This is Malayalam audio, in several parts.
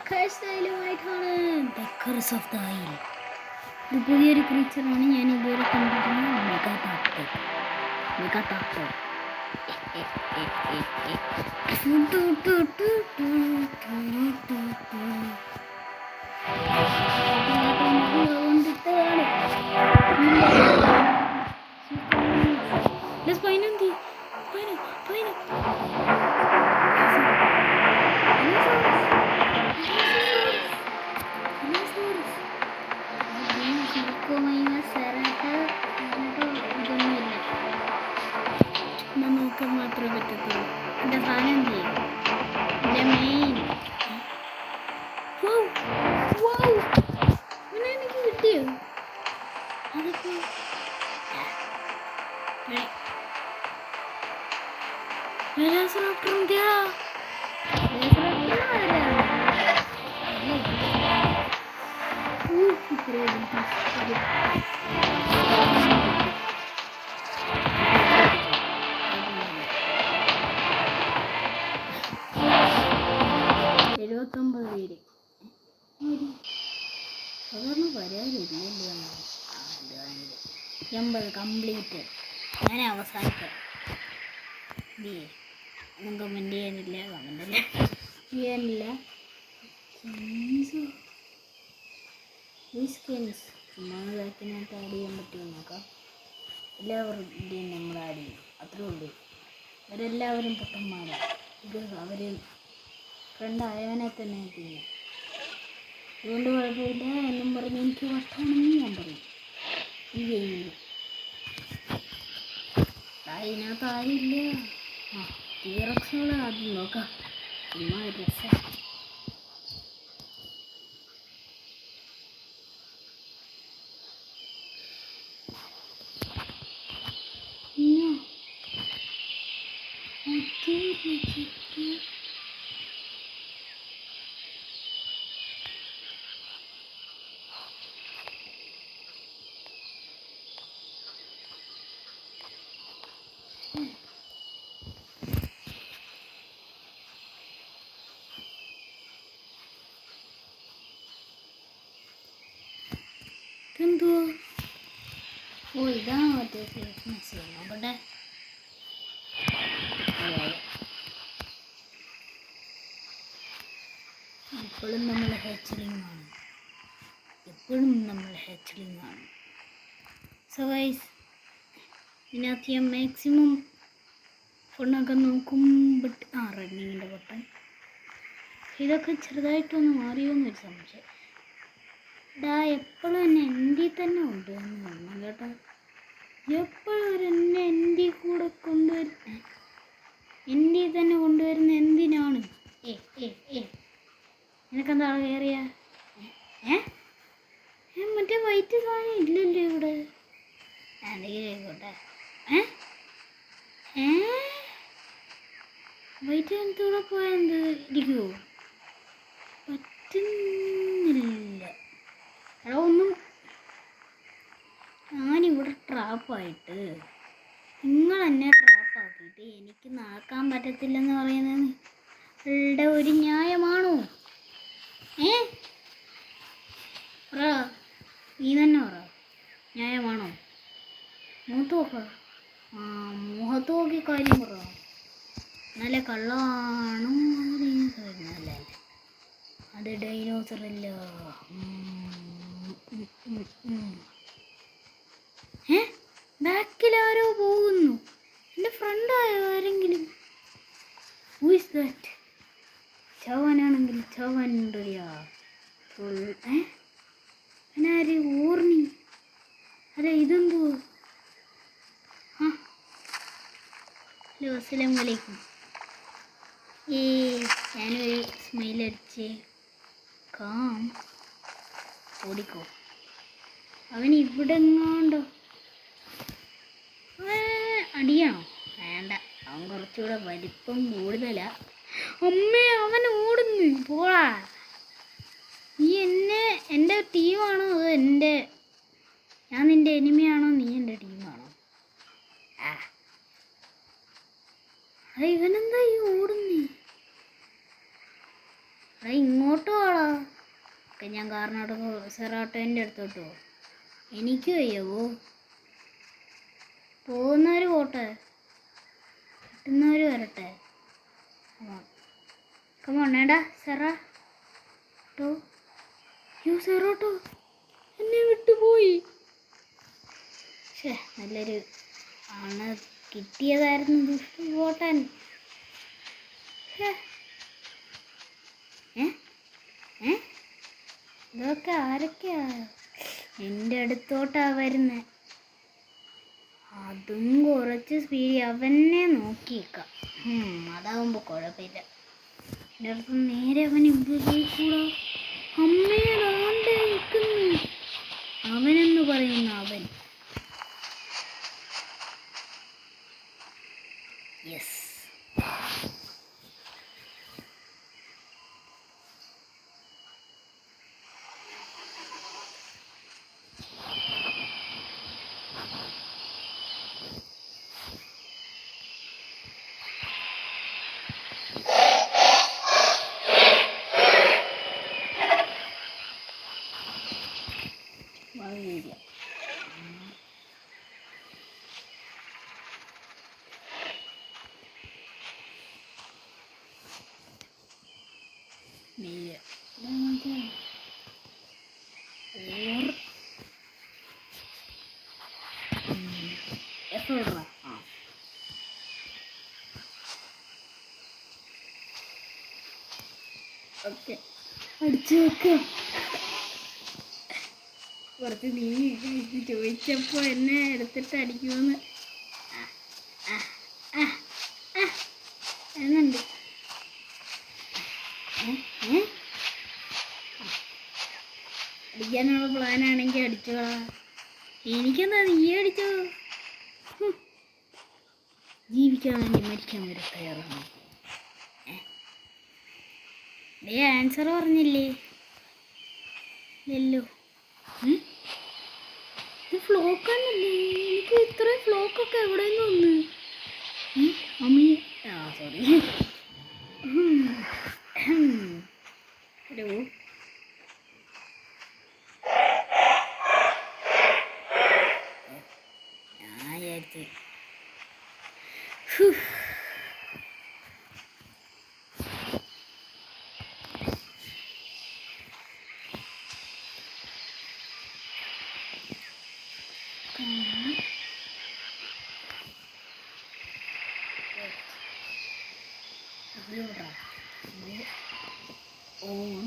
സ്റ്റൈലുമായിട്ടാണ് ഡെക്കർസ് ഓഫ് ദ ഐൽ. ഇത് പുതിയൊരു ക്രീച്ചറാണ് ഞാൻ ഇതുവരെ കണ്ടിരിക്കുന്നത്. മെഗാതാക്ടോ പതിനൊന്തി നോക്കാൻ മാത്രമേ പറ്റത്തുള്ളൂ. എൻ്റെ സാധനം എന്ത് ചെയ്യും? എൻ്റെ മെയിൻ ഇങ്ങനെ എനിക്ക് കിട്ടിയോ? അതൊക്കെ പേര് സാധാരണ വരാറില്ലല്ലോ. 80 കംപ്ലീറ്റ്. ഞാൻ അവസാനിക്കാം. ഒന്നും കമൻറ്റ് ചെയ്യാനില്ല. നമ്മളതിനകത്ത് ആഡ് ചെയ്യാൻ പറ്റുമോ നോക്കാം. എല്ലാവരുടെയും നമ്മൾ ആഡ് ചെയ്യും, അത്രേ ഉള്ളൂ. അവരെല്ലാവരും പൊട്ടന്മാരാണ്. ഇത് അവർ ഫ്രണ്ടായവനെ തന്നെ ചെയ്യും. അതുകൊണ്ട് കുഴപ്പമില്ല എന്നും പറഞ്ഞ് എനിക്ക് കഷ്ടമാണെന്ന് ഞാൻ പറയും. ഈ ഗെയിമിൽ അതിനകത്ത് ആയില്ല. ടീറക്സുകൾ ആദ്യം നോക്കാം. ചുമ്മാ രസം. എന്തോ ഇതാണ് മറ്റേ ഫേസ്നെസ് നോക്കട്ടെ. എപ്പോഴും നമ്മൾ ഹാച്ചിലിംഗ് ആണ്. സോ ഗൈസ്, ഇതിനകത്ത് ഞാൻ മാക്സിമം ഫോണൊക്കെ നോക്കും. ബട്ട് റണ്ണിങ്ങിൻ്റെ ബട്ടൺ ഇതൊക്കെ ചെറുതായിട്ടൊന്ന് മാറിയോന്നൊരു സംശയം. എപ്പോഴും എന്നെ എൻ്റെ തന്നെ കൊണ്ടുവരുന്ന കേട്ടോ. എപ്പോഴും എന്നെ എൻ്റെ കൂടെ എൻ്റെ തന്നെ കൊണ്ടുവരുന്ന എന്തിനാണ്? നിനക്കെന്താ കയറിയ? മറ്റേ വൈറ്റ് സാധനം ഇല്ലല്ലോ ഇവിടെ. എന്തെങ്കിലും ആയിക്കോട്ടെ. വൈറ്റ് സാധനത്തൂടെ പോയാൽ എന്ത് ഇരിക്കുമോ? പറ്റുന്നില്ല. ഒന്നും ഞാനിവിടെ ട്രാപ്പായിട്ട് നിങ്ങൾ എന്നെ ട്രാപ്പാക്കിയിട്ട് എനിക്ക് നാക്കാൻ പറ്റത്തില്ലെന്ന് പറയുന്നത് നിങ്ങളുടെ ഒരു ന്യായമാണോ? പറ, നീ തന്നെ പറ, ന്യായമാണോ? മുഖത്ത് നോക്കി കാര്യം പറ. നല്ല കള്ളാണോ? അല്ല, അത് ഡൈനോസർ അല്ല. ബാക്കിലാരോ പോകുന്നു. എൻ്റെ ഫ്രണ്ടായോ ആരെങ്കിലും? Who is that? ചവനാണെങ്കിൽ ചവൻ ഉണ്ടറിയാ. ഞാനാര് ഓർമ്മി? അല്ല, ഇതെന്തോ? ഹലോ, അസ്സലാമു അലൈക്കും. ഞാനൊരു സ്മൈലടിച്ച് ഓടിക്കോ. അവൻ ഇവിടെ എങ്ങാണ്ടോ. അടിയാണോ? വേണ്ട, അവൻ കുറച്ചുകൂടെ വലിപ്പം കൂടുതലാ. അമ്മേ, അവൻ ഓടുന്നു. പോടാ. നീ എൻ്റെ ടീമാണോ അതോ ഞാൻ നിൻ്റെ എനിമിയാണോ? നീ എൻ്റെ ടീമാണോ? ഇവനെന്താ ഈ ഓടുന്നേ? ഇങ്ങോട്ട് പോടാ. ഓക്കെ, ഞാൻ കർണാടക സെറാട്ടോൻ്റെ അടുത്തോട്ട് പോകും. എനിക്ക് വയ്യവോ. പോകുന്നവർ പോട്ടെ, കിട്ടുന്നവർ വരട്ടെ. കമോണേടാ സെറാട്ടോ. സെറാട്ടോ എന്നെ വിട്ടുപോയി. നല്ലൊരു ആണ് കിട്ടിയതായിരുന്നു ദുഷ്ടപോട്ടൻ. ഇതൊക്കെ ആരൊക്കെയാ എൻ്റെ അടുത്തോട്ടാ വരുന്നത്? അതും കുറച്ച് സ്പീഡ് അവനെ നോക്കിയേക്കാം. അതാവുമ്പോൾ കുഴപ്പമില്ല. എൻ്റെ അടുത്ത് നേരെ അവൻ ഇവിടെ പോയിക്കൂടാ. അമ്മേടാണ്ട് നിൽക്കുന്നു അവനെന്ന് പറയുന്ന അവൻ. യെസ്, വളരെ ഓക്കെ അടിച്ചു വെക്കാം. കുറച്ച് നീ ചോദിച്ചപ്പോൾ എന്നെ എടുത്തിട്ട് അടിക്കുമെന്ന് എന്നുണ്ട്. അടിക്കാനുള്ള പ്ലാനാണെങ്കിൽ അടിച്ചോളാ. എനിക്കെന്താ, നീ അടിച്ചോ. ജീവിക്കാൻ വേണ്ടി മരിക്കാൻ വരെ തയ്യാറാണ്. നീ ആൻസർ പറഞ്ഞില്ലേ? ഇല്ലല്ലോ. ഇത് ഫ്ലോക്കാണല്ലേ? എനിക്ക് ഇത്രയും ഫ്ലോക്കൊക്കെ എവിടെ നിന്ന് വന്ന്? അമ്മി സോറി. ഹലോ, ഞാൻ വിചാരിച്ചു ഓൺ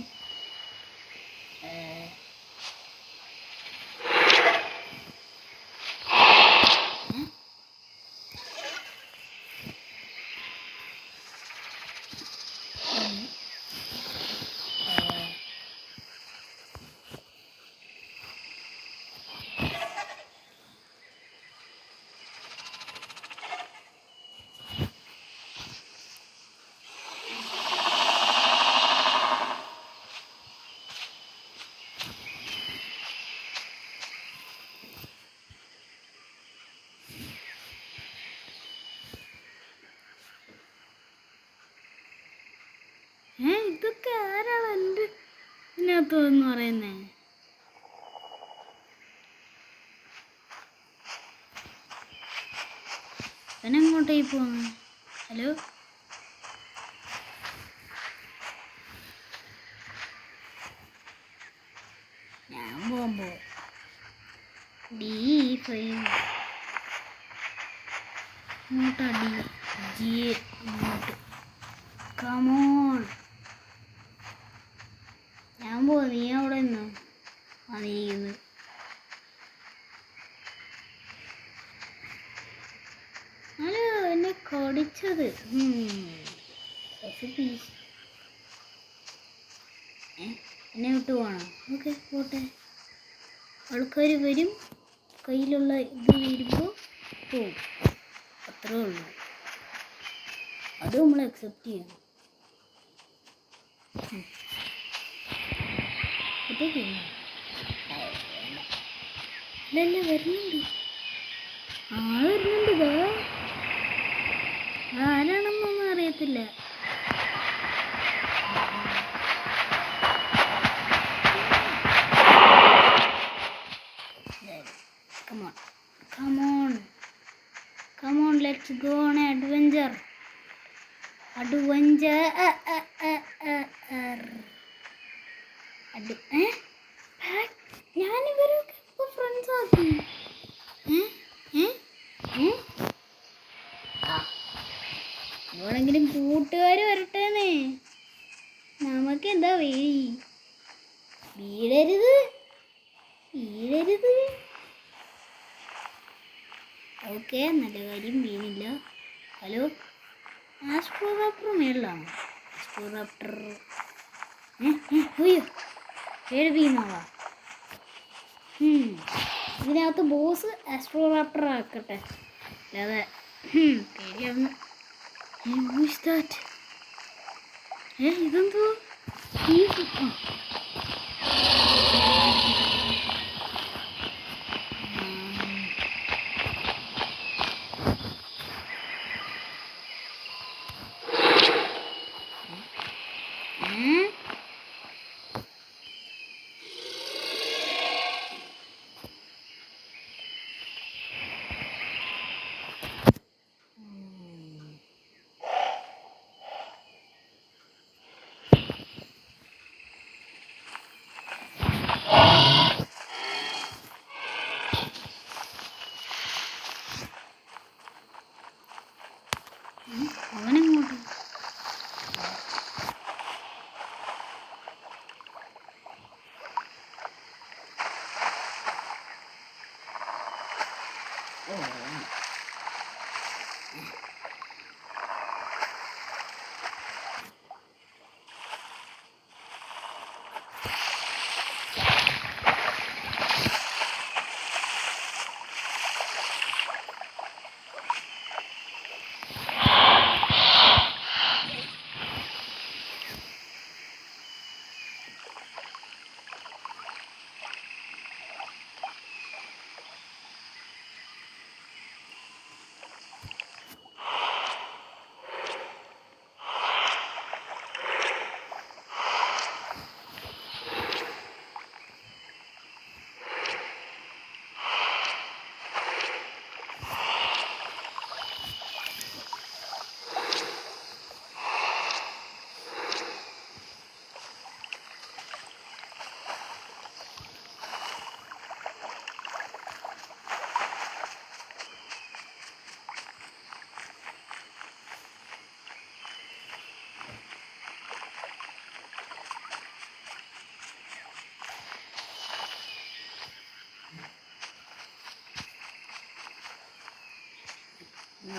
ഇതൊക്കെ ആരാണ് എൻ്റെ ഇതിനകത്തെന്ന് പറയുന്നേ? എങ്ങോട്ടേക്ക് പോവാ? ഹലോ, ഞാൻ പോകുമ്പോ D5 ഇങ്ങോട്ടാ. G ഇങ്ങോട്ട്. കമോൺ, ഞാൻ പോവാ. നീ അവിടെ നിന്നോ? നീക്കുന്നത് ഹലോ, എന്നെ കടിച്ചത്. എന്നെ വിട്ടു പോകണം. ഓക്കെ, പോട്ടെ. ആൾക്കാർ വരും, കയ്യിലുള്ള ഇത് വരുമ്പോൾ പോവും. അത്രേ ഉള്ളൂ. അത് നമ്മൾ അക്സെപ്റ്റ് ചെയ്യണം. അല്ലല്ല, വരുന്നുണ്ട്. വരുന്നുണ്ട്. ആരാണെന്നൊന്നും അറിയത്തില്ല. go on adventure. Adventure. ഞാനിവരൊക്കെ ഇപ്പോൾ ഫ്രണ്ട്സ് ആക്കി. ഇവളെങ്കിലും കൂട്ടുകാർ വരട്ടേന്നേ. നമുക്കെന്താ വീഴരുത്. ഓക്കെ, നല്ല കാര്യം, വീണില്ല. ഹലോ, ആസ്ട്രോറാപ്റ്റർ മേളിലാണോ? ആസ്ട്രോറാപ്റ്റർ അയ്യോ പേടിപ്പിക്കുന്നതാ. ഇതിനകത്ത് ബോസ് ആസ്ട്രോറാപ്റ്റർ ആക്കട്ടെ, അല്ലാതെ പേടിയാവുന്നു. ഇതെന്തോ അവനെങ്ങോട്ട്?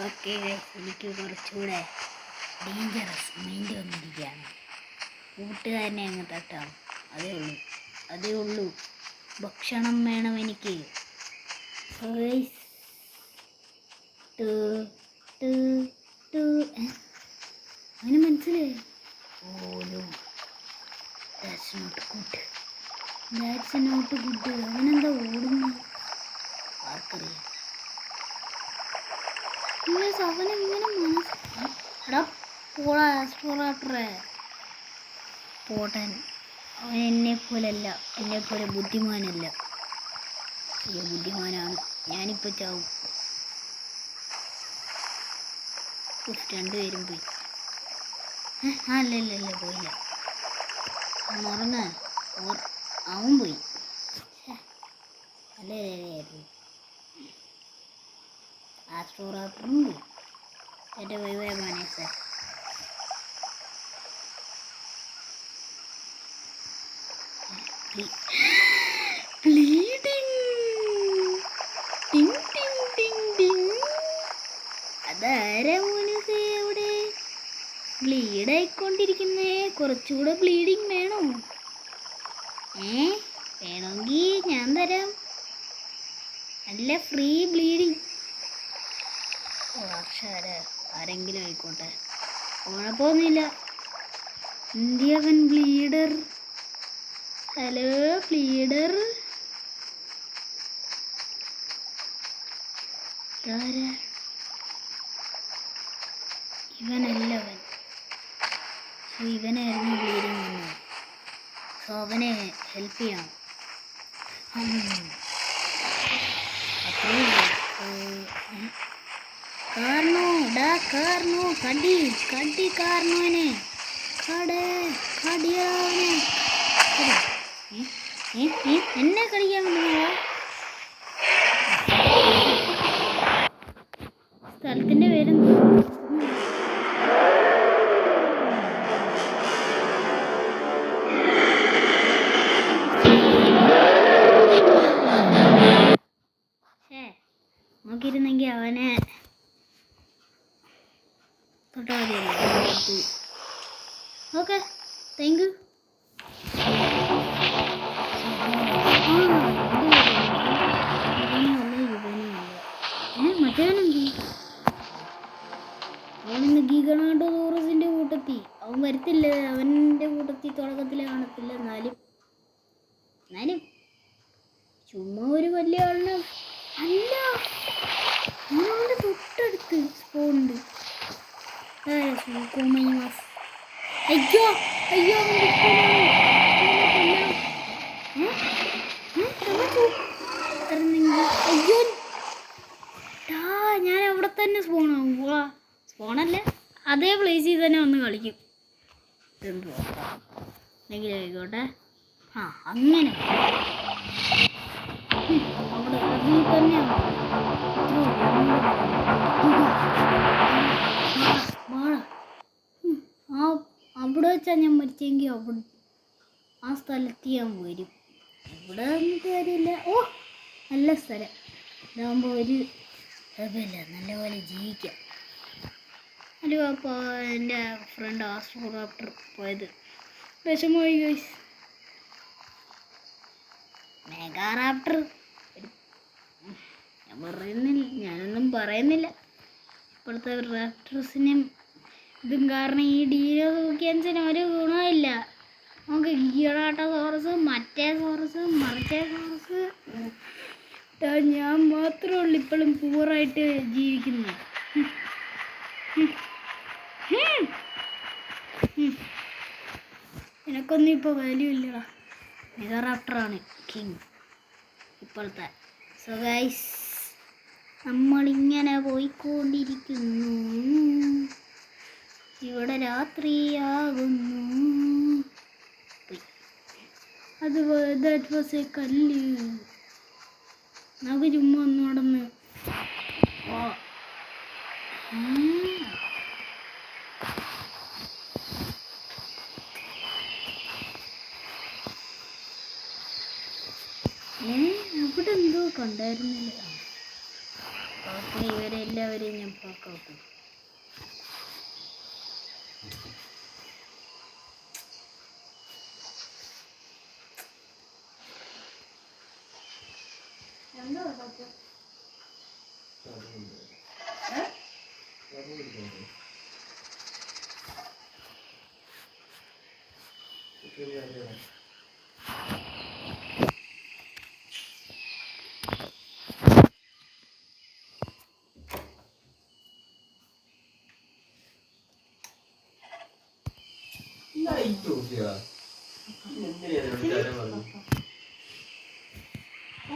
ഓക്കെ, എനിക്ക് കുറച്ചുകൂടെ ഡേഞ്ചറസ് മൈൻഡ് വന്നിരിക്കുകയാണ്. കൂട്ടുകാരനെ അങ്ങ് തട്ടാം, അതേ ഉള്ളൂ. ഭക്ഷണം വേണം എനിക്ക്. അവന് മനസ്സിലായി. ഓ, ദാറ്റ്സ് നോട്ട് ഗുഡ്. അവനെന്താ ഓടുന്നു? ആർക്കറിയാം. അവനെങ്ങനെ എടാ പോടാ ആസ്ട്രോറാപ്റ്ററെ. പോട്ടൻ. അവൻ എന്നെപ്പോലെ ബുദ്ധിമാനല്ല. ബുദ്ധിമാനാണ്. ഞാനിപ്പോൾ ചാവും. രണ്ടുപേരും പോയി. അല്ല പോയില്ല. ഉറങ്ങാൻ അവൻ പോയി. അല്ലേ ആസ്ട്രോറാപ്റ്ററും പോയി. എൻ്റെ വൈവയമാണ് സാർ. അതാരാ മോനുസേ അവിടെ ബ്ലീഡ് ആയിക്കൊണ്ടിരിക്കുന്നേ? കുറച്ചുകൂടെ ബ്ലീഡിങ് വേണോ? വേണമെങ്കിൽ ഞാൻ തരാം. നല്ല ഫ്രീ ബ്ലീഡിങ്. ആരെങ്കിലും ആയിക്കോട്ടെ, കുഴപ്പമൊന്നുമില്ല. ഇന്ത്യവൻ ബ്ലീഡർ. ഹലോ ബ്ലീഡർ. ഇവനല്ലവൻ. ഇവനായിരുന്നു ബ്ലീഡിങ് വന്നത്. സോ അവനെ ഹെൽപ്പ് ചെയ്യണം. അത്രേ കാരണോ ഡാ കാരണോ കടി കടി കാരണോനെ കടേ കടിയാവനെ എന്നെ കടിക്കാൻ പറ്റുന്നതാ സ്ഥലത്തിൻ്റെ പേരെന്താ നോക്കിയിരുന്നെങ്കിൽ അവനെ തൊട്ടാൽ മതിയല്ലോ. Okay thank you. മറ്റവനെന്തി അവനിന്ന് ഗീഗണാണ്ടോ ടൂറിസിൻ്റെ കൂട്ടത്തി അവൻ വരത്തില്ല. അവൻ്റെ കൂട്ടത്തി തുടക്കത്തിൽ കാണത്തില്ല. എന്നാലും ചുമ്മാ ഒരു വലിയ ആളിനെ അല്ല അവനവൻ്റെ തൊട്ടടുത്ത് സ്പോണ്ട്. അയ്യോ അയ്യോ അയ്യോ ഞാൻ അവിടെ തന്നെ സ്പോണാവും. സ്പോണല്ല അതേ പ്ലേസിൽ തന്നെ വന്ന് കളിക്കും. എന്ത് എന്തെങ്കിലും ആയിക്കോട്ടെ. അങ്ങനെ അവിടെ അതിൽ തന്നെയാണ് അവിടെ വെച്ചാൽ ഞാൻ മരിച്ചെങ്കിൽ അവിടെ ആ സ്ഥലത്ത് ഞാൻ വരും. ഇവിടെ വന്നിട്ട് കാര്യമില്ല. നല്ല സ്ഥലം ഇതാകുമ്പോൾ ഒരു കുഴപ്പമില്ല, നല്ലപോലെ ജീവിക്കാം. ഹലോ അപ്പോൾ എൻ്റെ ഫ്രണ്ട് ആസ്ട്രോറാപ്റ്റർ പോയത് വിഷമമായി ഗൈസ്. മെഗാറാപ്റ്റർ ഞാനൊന്നും പറയുന്നില്ല. ഇപ്പോഴത്തെ റാപ്റ്റേഴ്സിനും ഇതും കാരണം ഈ ഡീനോസോക്കിയൻസിന് ഒരു ഗുണമില്ല. നമുക്ക് ഗീറാട്ടോസോറസ് മറ്റേ സോറസ് മറിച്ചേ സോറസ് ഞാൻ മാത്രമേ ഉള്ളൂ ഇപ്പോഴും പൂറായിട്ട് ജീവിക്കുന്നത്. എനിക്കൊന്നും ഇപ്പോൾ വാല്യൂ ഇല്ലടാ. മെഗാറാപ്റ്ററാണ് കിങ് ഇപ്പോഴത്തെ. സോ ഗൈസ് നമ്മളിങ്ങനെ പോയിക്കൊണ്ടിരിക്കുന്നു. ഇവിടെ രാത്രിയാകുന്നു. അതുപോലെ ദാറ്റ് വാസ് എ കല്ല്. നമുക്ക് ചുമ്മാ ഒന്ന് നടന്ന് അവിടെ എന്തോ കണ്ടായിരുന്നില്ല. ഓക്കെ ഇവരെല്ലാവരെയും ഞാൻ പാക്കാക്കും.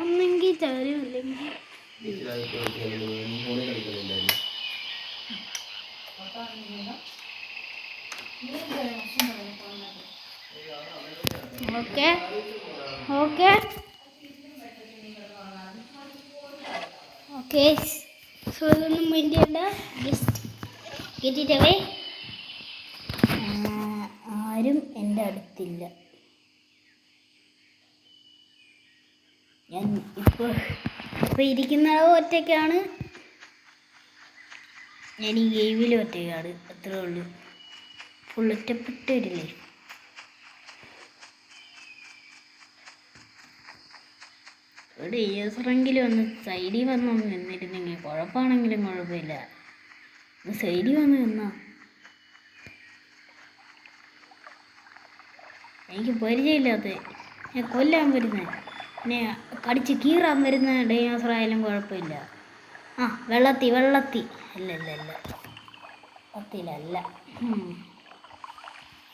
ഒന്നെങ്കിൽ ചാരും അല്ലെങ്കിൽ ഓക്കെ ഓക്കെ ഓക്കെ. സോ ഇതൊന്നും മൈൻഡ് ചെയ്യണ്ട. Just get it away. ആരും എൻ്റെ അടുത്തില്ല. ഞാൻ ഇപ്പോൾ ഇരിക്കുന്ന ഒറ്റയ്ക്കാണ്. ഞാൻ ഈ ഗെയിമിൽ ഒറ്റയ്ക്കാണ്. അത്രേ ഉള്ളൂ. ഫുൾ ഒറ്റപ്പെട്ട ഒരു ലൈഫ്. ഒരു യൂസറെങ്കിലും ഒന്ന് സൈഡിൽ വന്നൊന്ന് നിന്നിരുന്നെങ്കിൽ കുഴപ്പമാണെങ്കിലും കുഴപ്പമില്ല. ഒന്ന് സൈഡിൽ വന്ന് നിന്നാ എനിക്ക് പരിചയമില്ലാത്ത ഞാൻ കൊല്ലാൻ വരുന്നത് പിന്നെ കടിച്ച് കീറാൻ വരുന്ന ഡൈനോസർ ആയാലും കുഴപ്പമില്ല. വെള്ളത്തി അല്ല വെള്ളത്തിലല്ല.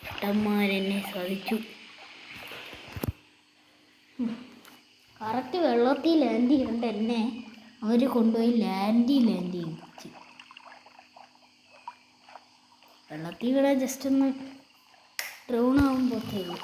ഇഷ്ടന്മാരെന്നെ സാധിച്ചു. കറക്റ്റ് വെള്ളത്തിൽ ലാൻഡ് ചെയ്യേണ്ട എന്നെ അവർ കൊണ്ടുപോയി ലാൻഡ് ചെയ്യിച്ചു. വെള്ളത്തിൽ കൂടെ ജസ്റ്റ് ഒന്ന് ഡ്രൗൺ ആകുമ്പോഴത്തേക്ക്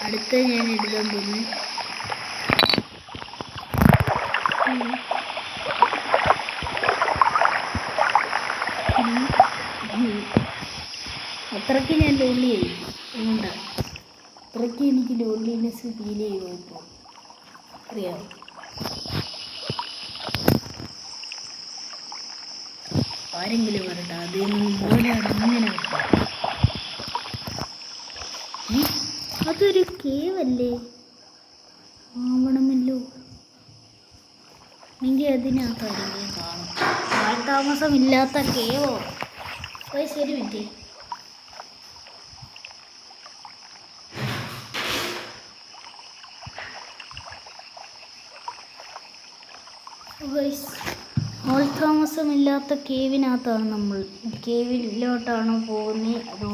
അടുത്ത ഞാൻ എടുക്കാൻ പോകുന്നു. അത്രയ്ക്ക് ഞാൻ ലോൺലിയായി. അതുകൊണ്ട് അത്രയ്ക്ക് എനിക്ക് ലോൺലിനെസ് ഫീൽ ചെയ്യുമോ ഇപ്പോൾ അറിയാമോ? ആരെങ്കിലും വരട്ടെ, അതൊന്നും മോനാണ് ഇങ്ങനെ അതൊരു കേവല്ലേ ആവണമല്ലോ. എങ്കിൽ അതിനകത്ത് ആരെങ്കിലും കാണും. ആൾതാമസമില്ലാത്ത കേവോ? ശരി പറ്റി. ആൾതാമസമില്ലാത്ത കേവിനകത്താണ് നമ്മൾ. കേവിലോട്ടാണ് പോകുന്നത്. അത്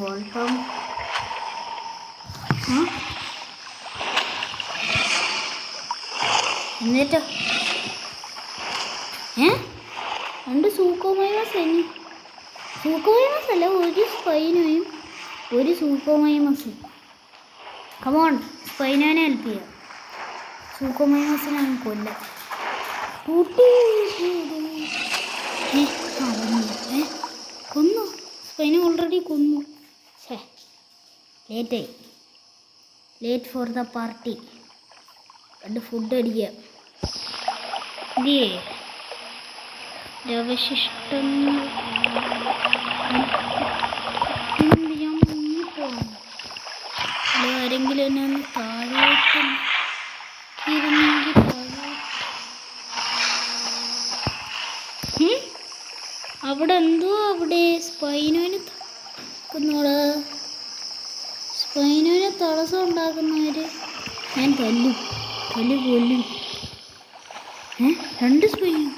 എന്നിട്ടോ രണ്ട് സൂക്കോമൈമസ് സൂക്കോമൈമസ് അല്ല, ഒരു സ്പൈനോയും ഒരു സൂക്കോമൈമസും. കമോൺ, സ്പൈനോനെ ഹെൽപ്പ് ചെയ്യാം. സൂക്കോമൈമസിനെ കൊല്ലാം. കൊന്നു. സ്പൈനെ ഓൾറെഡി കൊന്നു. ലേറ്റായി. Late for the party. രണ്ട് ഫുഡ് അടിക്കുക. അവശിഷ്ടങ്ങൾ ആരെങ്കിലും എന്നെ ഒന്ന് താഴോട്ട് ഇരുന്നെങ്കിൽ അവിടെ എന്തോ അവിടെ സ്പൈനോന് തടസ്സം ഉണ്ടാക്കുന്നവര് ഞാൻ കൊല്ലും. രണ്ട് സ്പൈനും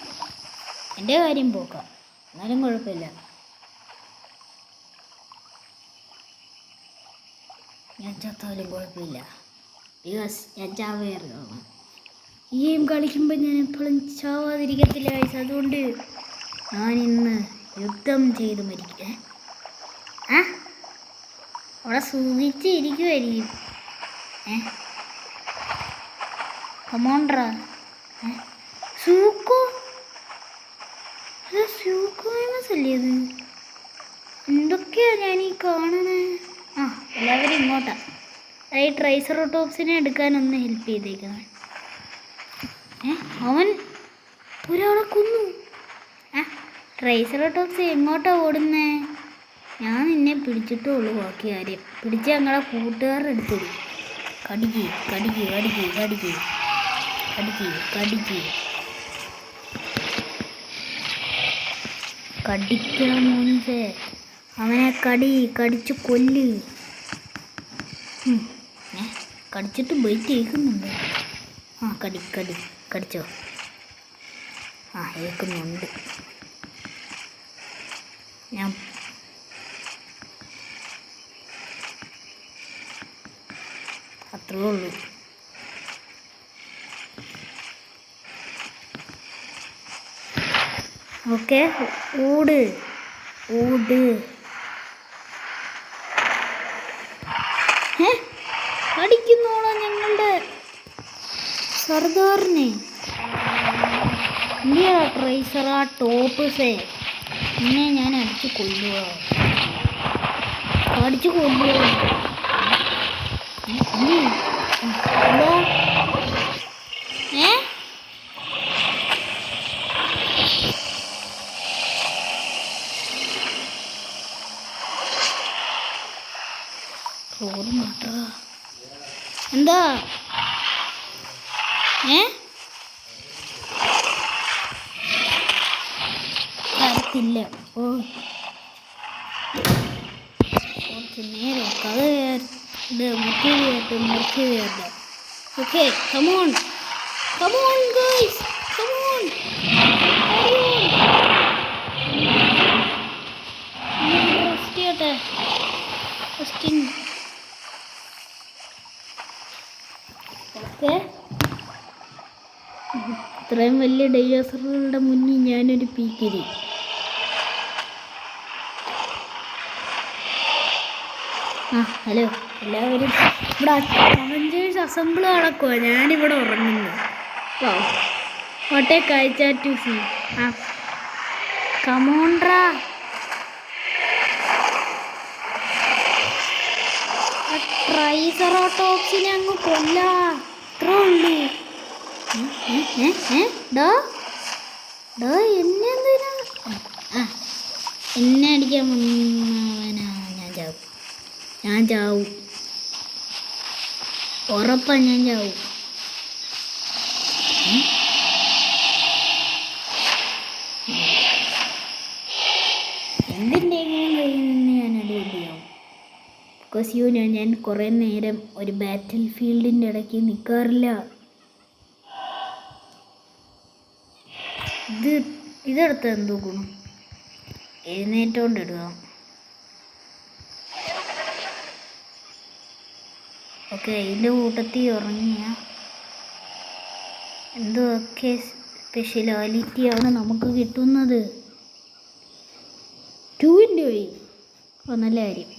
എൻ്റെ കാര്യം പോക്കാം. എന്നാലും കുഴപ്പമില്ല. ഞാൻ ചത്താലും കുഴപ്പമില്ല. ബിക്കോസ് ഞാൻ ചാവേറിയാണ്. ഈ ഗെയിം കളിക്കുമ്പോൾ ഞാൻ എപ്പോഴും ചാവാതിരിക്കത്തില്ല ഗൈസ്. അതുകൊണ്ട് ഞാനിന്ന് യുദ്ധം ചെയ്ത് മരിക്കേ. അവിടെ സൂചിച്ച് ഇരിക്കുമായിരിക്കും. കമോണ്ട്രാ സൂക്കോ സൂക്കോമൈമസ് അല്ലേ അത്? എന്തൊക്കെയാ ഞാൻ ഈ കാണണേ? എല്ലാവരും ഇങ്ങോട്ടാ. ഈ ട്രൈസറോട്ടോപ്സിനെ എടുക്കാനൊന്ന് ഹെൽപ്പ് ചെയ്തേക്കണം. അവൻ ഒരാളെ കൊന്നു. ട്രൈസറോട്ടോപ്സ് എങ്ങോട്ടാ ഓടുന്നേ? ഞാൻ നിന്നെ പിടിച്ചിട്ടേ ഉള്ളൂ. ബാക്കി കാര്യം പിടിച്ച് ഞങ്ങളെ കൂട്ടുകാരുടെ അടുത്തിടും. കടിക്കണം മോൻസേ. അവനെ കടിച്ച് കൊല്ല്. കടിച്ചിട്ട് ബൈറ്റ് കേൾക്കുന്നുണ്ട്. കടിച്ചോ? കേൾക്കുന്നുണ്ട്. ഞാൻ അത്രേ ഉള്ളൂ. ഓക്കെ, ഓട്. അടിക്കുന്നോളാം ഞങ്ങളുടെ സർദാറിനെ. ഇന്ത്യ ട്രൈസറാ ടോപ്സേ, നിന്നെ ഞാൻ അടിച്ചു കൊല്ലുക. എന്താ എന്താ വരത്തില്ല. ഓ കുറച്ച് നേരം കഥ മുറിക്കുകയല്ല. Okay, come on guys, come on. Rest ചെയ്യട്ടെ. റെസ്റ്റിംഗ്. ഓക്കെ, ഇത്രയും വലിയ ഡൈനോസറുകളുടെ മുന്നിൽ ഞാനൊരു പീക്കിരി. ഹലോ എല്ലാവരും. ഇവിടെ അവഞ്ചേഴ്സ് അസംബിൾ നടക്കുവാ, ഞാനിവിടെ ഉറങ്ങുന്നു. വാട്ട് എ കാഴ്ച ടു സീ. കമോൺട്രാ. ട്രൈസെറാടോപ്സിനെ അങ്ങ് കൊല്ലാ, അത്രേ ഉള്ളൂ. എന്നെ അടിക്കാൻ വന്നവനാ. ഞാൻ ചാവും, ഉറപ്പാ ഞാൻ ചാവും. എന്തിൻ്റെങ്കിലും കയ്യിൽ നിന്ന് ഞാൻ അടിപൊളിയാവും. ബിക്കോസ് ഞാൻ കുറേ നേരം ഒരു ബാറ്റിൽ ഫീൽഡിൻ്റെ ഇടയ്ക്ക് നിൽക്കാറില്ല. ഇതെടുത്ത എന്തോ ഗുണം? എഴുന്നേറ്റോണ്ടിടുക. ഓക്കെ, ഇതിൻ്റെ കൂട്ടത്തിൽ ഉറങ്ങിയ എന്തൊക്കെ സ്പെഷ്യാലിറ്റിയാണ് നമുക്ക് കിട്ടുന്നത്. 2 വഴി. നല്ല കാര്യം.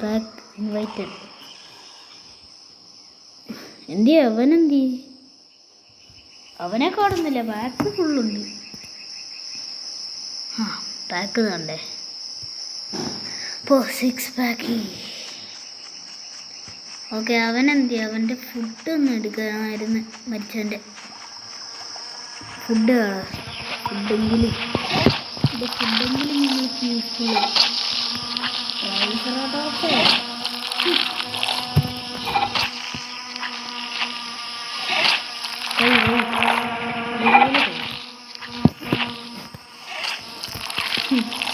Pack invited. അവനെന്തി? അവനെ കാണുന്നില്ല. പാക്ക് ഫുള്ളുണ്ട്. പാക്ക് തണ്ടേ. ഇപ്പോൾ 6 പാക്ക്. ഓക്കെ, അവൻ്റെ ഫുഡ് ഒന്ന് എടുക്കാമായിരുന്നു. മരിച്ചവൻ്റെ ഫുഡെങ്കിലും നിങ്ങൾക്ക് യൂസ്ഫുൾ.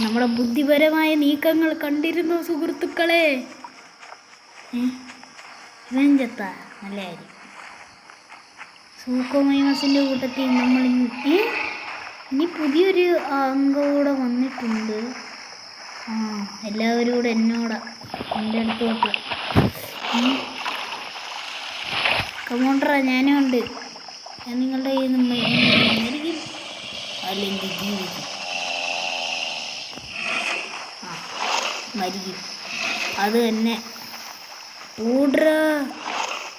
നമ്മുടെ ബുദ്ധിപരമായ നീക്കങ്ങൾ കണ്ടിരുന്നു സുഹൃത്തുക്കളെ. ഇവഞ്ചത്ത നല്ല കാര്യം. സൂക്കോമൈമസിൻ്റെ കൂട്ടത്തിൽ നമ്മൾ ഇനി പുതിയൊരു അംഗം കൂടെ വന്നിട്ടുണ്ട്. എല്ലാവരും കൂടെ എൻ്റെ അടുത്തോട്ട്. കമോണ്ടറാ, ഞാനും ഉണ്ട്. ഞാൻ നിങ്ങളുടെ കയ്യിൽ നിന്ന് മരിക്കും അല്ലെങ്കിൽ ജീവിക്കും. മരിക്കും, അത് തന്നെ. ഓടറാ.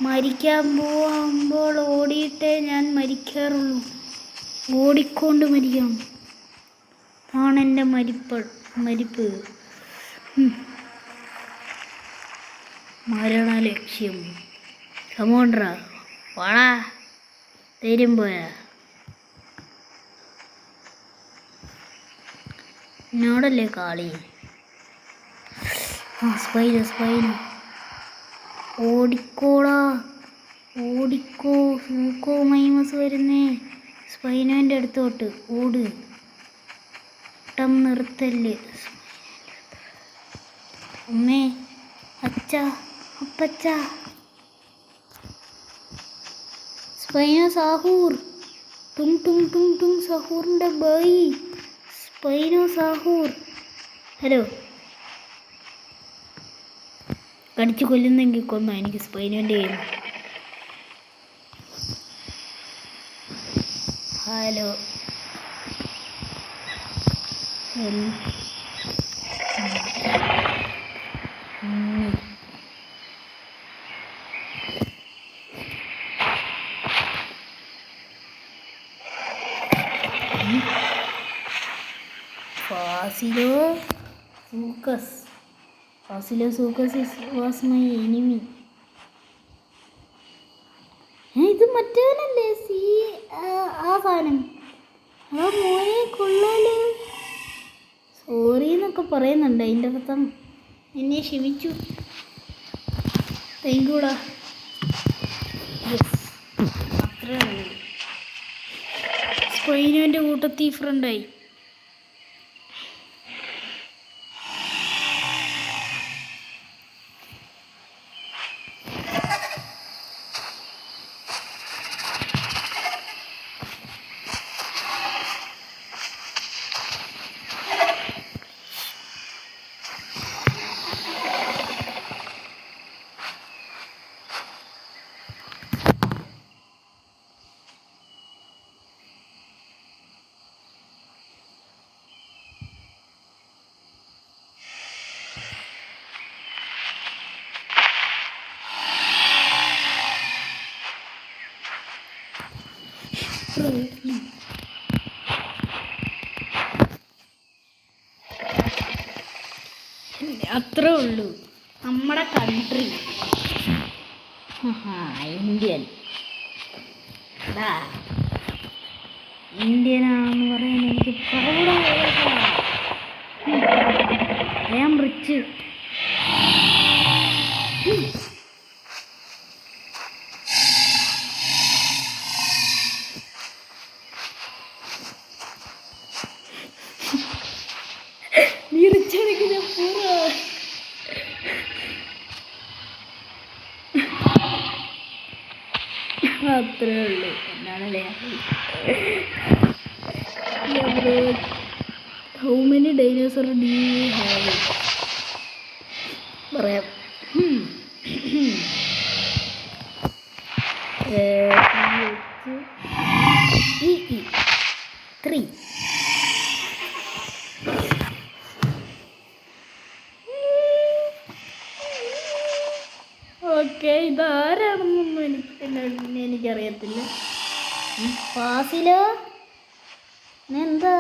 മരിക്കാൻ പോകുമ്പോൾ ഓടിയിട്ടേ ഞാൻ മരിക്കാറുള്ളൂ. ഓടിക്കൊണ്ട് മരിക്കണം. ആണെൻ്റെ മരിപ്പ്. മരണലക്ഷ്യം. കമോണ്ടറാ, വാടാ. ധൈര്യം പോയാ? എന്നോടല്ലേ കാളി? സ്പൈനോ. ഓടിക്കോടാ, ഓടിക്കോ. സൂക്കോമൈമസ് വരുന്നേ. സ്പൈനോൻ്റെ അടുത്തോട്ട് ഓട്. ടം നിർത്തല്ലേ. അമ്മേ, അച്ഛാ, അപ്പച്ച. സ്പൈനോ സാഹൂർ. ടും സാഹൂറിൻ്റെ ബൈ. സ്പൈനോ സാഹൂർ. ഹലോ. കടിച്ചു കൊല്ലുന്നെങ്കിൽ കൊന്നോ, എനിക്ക് സ്പൈനോൻ്റെ കയ്യിൽ. Hello. Fasilosaucus was my enemy. ഇത് മറ്റവനല്ലേ? ആ സാധനം. മോനെ കൊള്ളാലോ. സോറി എന്നൊക്കെ പറയുന്നുണ്ട്. അതിൻ്റെ അർത്ഥം എന്നെ ക്ഷമിച്ചു. താങ്ക് യൂടാ. യെസ്. അത്രേ ഉള്ളൂ. സ്പെയിനും എൻ്റെ കൂട്ടത്തിൽ ഫ്രണ്ടായി. അത്രേ ഉള്ളൂ. നമ്മുടെ കൺട്രി ഇന്ത്യൻ. ഇന്ത്യനാണെന്ന് പറയാൻ എനിക്ക് ഐ ആം റിച്ച്. നീ റിച്ചടിക്കുന്ന പൂർവ്വ അത്രേ ഉള്ളൂ. എന്നാണല്ലേ how many dinosaur do you have? പറയാം. 3. ഓക്കെ, ഇതാരാണെന്നൊന്നും എനിക്കറിയത്തില്ല. ഫാസിലോ എന്താ?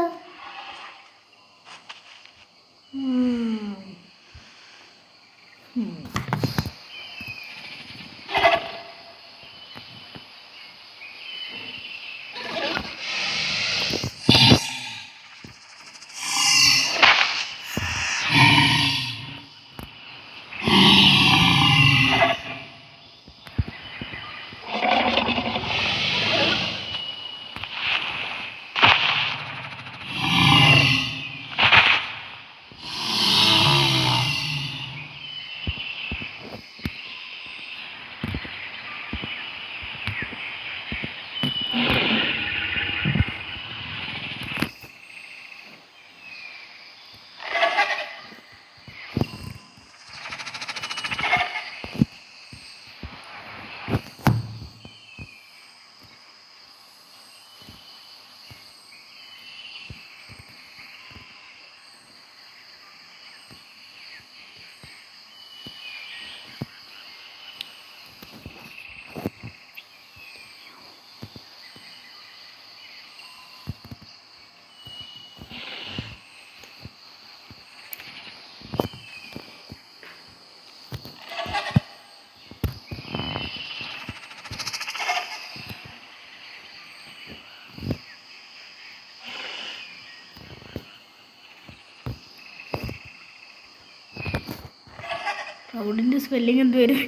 ക്ലൗഡിൻ്റെ സ്പെല്ലിംഗ് എന്ത് വരും?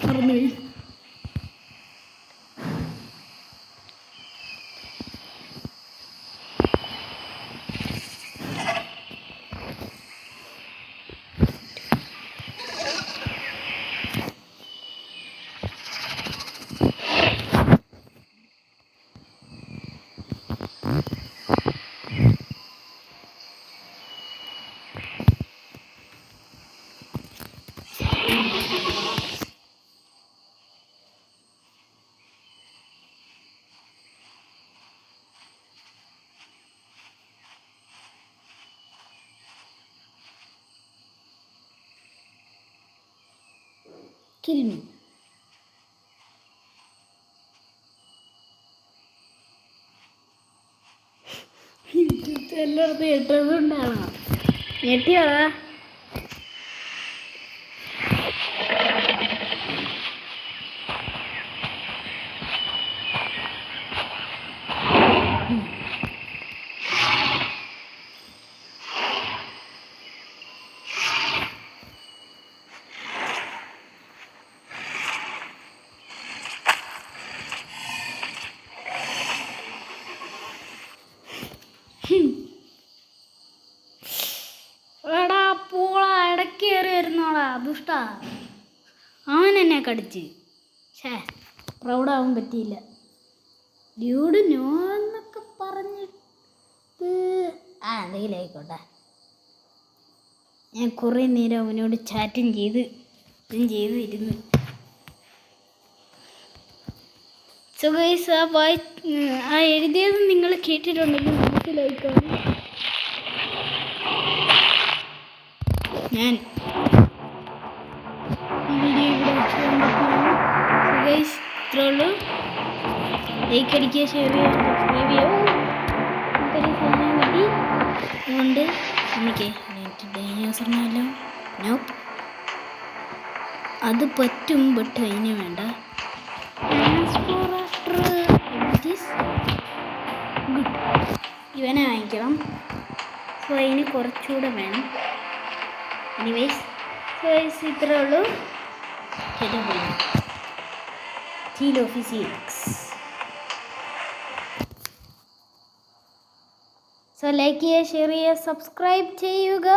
മറന്നുപോയി. Kill me. എല്ലായിടത്തും എട്ടതുകൊണ്ടാണോ? ഞെട്ടിയോ? എടാ പോളാ, ഇടയ്ക്ക് കയറി വരുന്നോളാ ദുഷ്ടാ. അവൻ എന്നെ കടിച്ച്. പ്രൗഡാവാൻ പറ്റിയില്ല. ഡ്യൂഡ് നോ എന്നൊക്കെ പറഞ്ഞിട്ട് എന്തെങ്കിലും ആയിക്കോട്ടെ. ഞാൻ കുറേ നേരം അവനോട് ചാറ്റും ചെയ്തിരുന്നു. സോ ഗൈസ്, ആ എഴുതിയത് നിങ്ങൾ കേട്ടിട്ടുണ്ടെങ്കിൽ മനസ്സിലായിക്കാണ്. ഞാൻ വീഡിയോ ഇവിടെ വെച്ചുകൊണ്ടിരിക്കുകയാണ്. സോ ഗൈസ്, ഇത്രേ ഉള്ളൂ. ലൈക്ക് അടിക്കുക, ഷെയർ ചെയ്യുക, സബ്സ്ക്രൈബ് ചെയ്യുക. നമുക്കൊരു സാധനം കിട്ടി. അതുകൊണ്ട് എനിക്ക് ഡൈനോസറിനല്ലോ നോപ്പ് അത് പറ്റും. ബട്ട് അതിന് വേണ്ട. ഗുഡ്, ഇവനെ വാങ്ങിക്കണം. സോ അതിന് കുറച്ചുകൂടെ വേണം. എനിവേസ്, സോ ഇത്രേ ഉള്ളൂ. Kilo physics. സോ ലൈക്ക് ചെയ്യുക, ഷെയർ ചെയ്യുക, സബ്സ്ക്രൈബ് ചെയ്യുക.